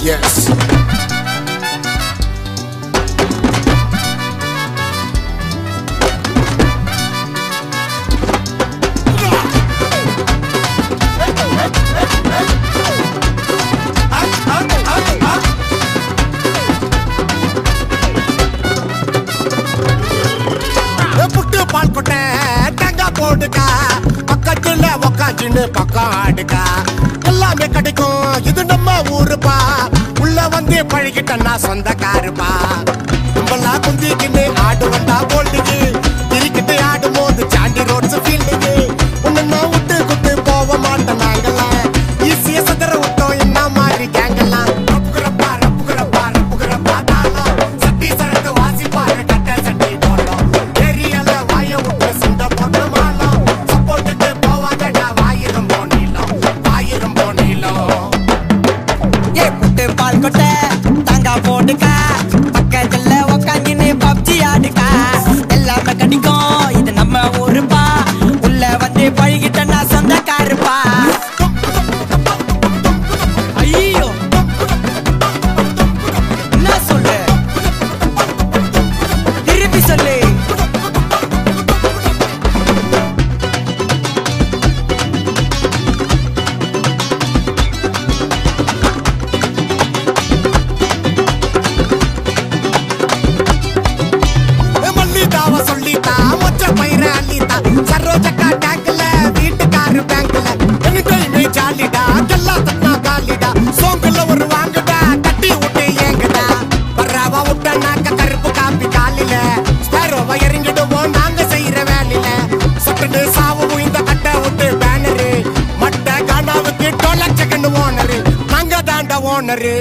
Yes. பால் கொட்ட தேங்காய் போடுக்கா பக்கத்துல உக்காச்சின்னு பக்கம் ஆடுக்கா எல்லாமே கிடைக்கும் இது நம்ம ஊருப்பா உள்ள வந்து பழகிட்டா சொந்தக்காருப்பா கும்பலா குந்திக்கின்னு ஆடு வந்தா போல்டுக்கு திருக்கிட்டு ஆடும் போது சாண்டி ரோட்ஸ் ஃபீல்டுக்கு ஒன்னு நான் விட்டு குத்து போக மாட்டேன் நாங்கெல்லாம் ஈஸிய சதுர விட்டோம் என்ன மாதிரி கேங்கெல்லாம் ரப்புக்குறப்பா ரப்புக்குறப்பா ரப்புக்குறப்பா தாளம் சட்டி சரத்து வாசிப்பாரு கட்ட சட்டி போட்டோம் ஏரியால வாய விட்டு சண்டை போட்டு மாலம் சப்போர்ட்டுக்கு போவாதடா வாயிரும் போனிலும் ஏ புட்டு பால் கொட்ட தேங்காய் போடுக்கா பக்கத்துல உக்காஞ்சின்னு பப்ஜி ஆடுக்கா எல்லாமே கிடைக்கும் இது நம்ம ஊருப்பா உள்ள வந்து பழகிட்டா சொந்தக்காருப்பா ஐயோ என்ன சொல்லு திருப்பி சொல்லு மல்லிதாவ சொல்லித்தா மொச்ச பயிர அள்ளித்தா சரோஜக்கா டேங்க்ல வீட்டுக்காரு பேங்க்ல எனிடைமே ஜாலிடா கல்லா தட்டா காலிடா சோங்குல ஒரு வாங்குடா கட்டி விட்டு ஏங்குடா பர்றாவா விட்ட நாக்க கருப்பு காப்பி காலில ஸ்பேரோவா இறங்கிடுவோம் நாங்க செய்யற வேலையில சட்டுன்னு சாவும் இந்த கட்டை விட்டு பேனரு மட்ட காண்டாவுக்கு 2 லட்சம் ஓனரு நாங்க தாண்ட ஓனரு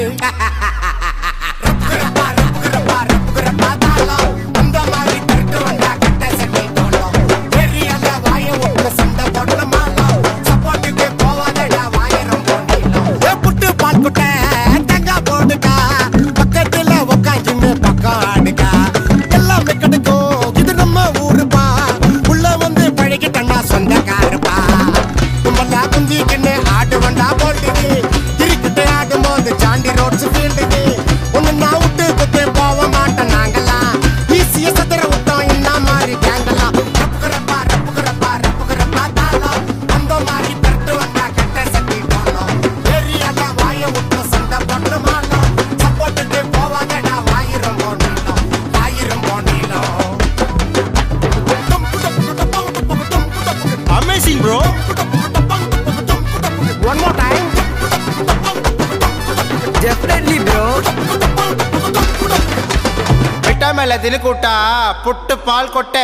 சொந்தக்காரப்பா கும்பலா குந்திக்கின்னு ஆடு வண்டா போல்டுக்கு திருக்கிட்டு ஆடும் போது சாண்டி ரோட்ஸ் ஃபீல்டுக்கு ஒன்னு நான் விட்டு குத்து போக மாட்டேன் நாங்கெல்லாம் ஈஸிய சதுர விட்டோம் என்ன மாதிரி கேங்கெல்லாம் ரப்புக்குறப்பா ரப்புக்குறப்பா ரப்புக்குறப்பா தாளம் அந்த மாதிரி பெருட்டு வந்தா கட்ட சட்டி போனோம் ஏரியால வாய விட்டு சண்டை போட்டு மாட்டோம் சப்போர்ட்டுக்கு போவாதடா வாயிரும் போனிலும் Amazing, bro. One more time. Definitely, bro. Vitamin la dinu kutta puttu paal kotte.